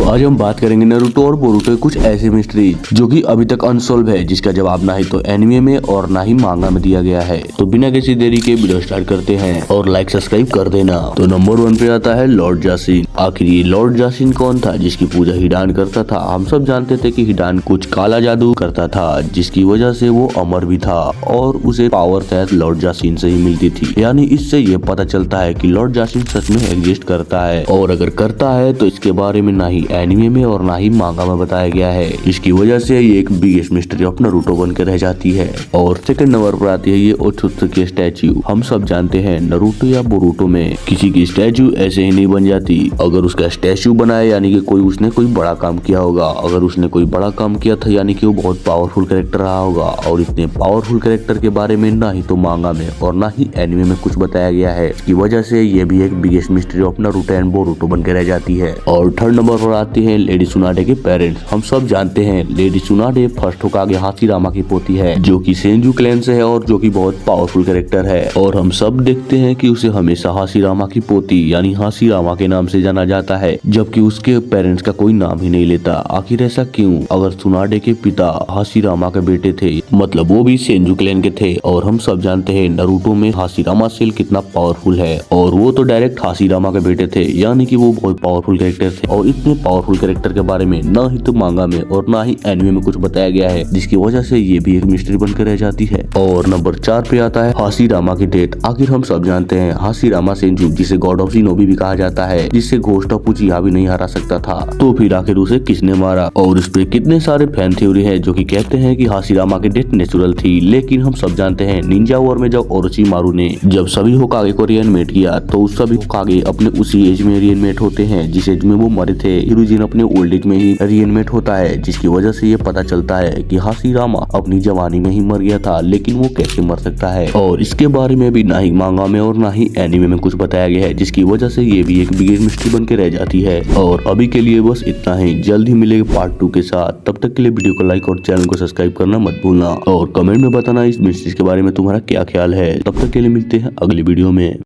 तो आज हम बात करेंगे नारुतो और बोरुतो के कुछ ऐसे मिस्ट्री जो कि अभी तक अनसॉल्व है, जिसका जवाब ना ही तो एनिमे में और ना ही मांगा में दिया गया है। तो बिना किसी देरी के वीडियो स्टार्ट करते हैं और लाइक सब्सक्राइब कर देना। तो नंबर 1 पे आता है लॉर्ड जासिन। आखिर ये लॉर्ड जासिन कौन था जिसकी पूजा हिडान करता था? हम सब जानते थे कि हिडान कुछ काला जादू करता था जिसकी वजह से वो अमर भी था और उसे पावर शायद लॉर्ड जासिन से ही मिलती थी। यानी इससे ये पता चलता है कि लॉर्ड जासिन सच में एग्जिस्ट करता है, और अगर करता है तो इसके बारे में ना ही एनिमे में और ना ही मांगा में बताया गया है। इसकी वजह से ये एक बिगेस्ट मिस्ट्री ऑफ नारुतो बन के रह जाती है। और सेकंड नंबर पर आती है ये ओत्सुत्सुकी स्टैच्यू। हम सब जानते हैं नारुतो या बोरुतो में किसी की स्टैच्यू ऐसे ही नहीं बन जाती। अगर उसका स्टैच्यू बनाया यानी कि उसने कोई बड़ा काम किया होगा। अगर उसने कोई बड़ा काम किया था यानी कि वो बहुत पावरफुल कैरेक्टर रहा होगा। और इतने पावरफुल कैरेक्टर के बारे में ना ही तो मांगा में और ना ही एनिमे में कुछ बताया गया है। इसकी वजह से ये भी एक biggest mystery of Naruto and Boruto बन के रह जाती है। और थर्ड नंबर पर आते हैं लेडी सुनाडे के पेरेंट्स। हम सब जानते हैं लेडी सुनाडे फर्स्ट होकागे हाशिरामा की पोती है, जो कि सेंजू क्लैन से है और जो कि बहुत पावरफुल कैरेक्टर है। और हम सब देखते हैं कि उसे हमेशा हाशिरामा की पोती यानी हाशिरामा के नाम से जाना जाता है, जबकि उसके पेरेंट्स का कोई नाम ही नहीं लेता। आखिर ऐसा क्यों? अगर सुनाडे के पिता हाशिरामा के बेटे थे, मतलब वो भी सेंजू क्लैन के थे। और हम सब जानते हैं नारुतो में हाशिरामा सेल कितना पावरफुल है, और वो तो डायरेक्ट हाशिरामा के बेटे थे, यानी कि वो बहुत पावरफुल कैरेक्टर थे। और इतने पावरफुल कैरेक्टर के बारे में ना ही तो मांगा में और ना ही एनिमे में कुछ बताया गया है, जिसकी वजह से ये भी एक मिस्ट्री बनकर रह जाती है। और नंबर 4 पे आता है हाशिरामा की डेथ। आखिर हम सब जानते हैं हाशिरामा सेंजू, जिसे गॉड ऑफ शिनोबी भी कहा जाता है, जिससे घोस्ट ऑफ उचिहा भी नहीं हरा सकता था। तो फिर आखिर उसे किसने मारा? और इस पे कितने सारे फैन थ्योरी है जो कि कहते हैं कि हाशिरामा की डेथ नेचुरल थी। लेकिन हम सब जानते हैं निंजा वॉर में जब ओरोचिमारू ने जब सभी होकागे को रिएनिमेट किया, तो उस सभी होकागे अपने उसी एज में रिएनिमेट होते हैं जिस एज में वो मरे थे। हिरुजिन अपने ओल्ड एज में ही रिएनिमेट होता है, जिसकी वजह से ये पता चलता है कि हाशिरामा अपनी जवानी में ही मर गया था। लेकिन वो कैसे मर सकता है? और इसके बारे में भी ना ही मांगा में और ना ही एनिमे में कुछ बताया गया है, जिसकी वजह से ये भी एक बिगेस्ट मिस्ट्री बन के रह जाती है। और अभी के लिए बस इतना ही। जल्द ही मिलेगा पार्ट 2 के साथ। तब तक के लिए वीडियो को लाइक और चैनल को सब्सक्राइब करना मत भूलना, और कमेंट में बताना इस मिस्ट्री के बारे में तुम्हारा क्या ख्याल है। तब तक के लिए मिलते हैं अगली वीडियो में।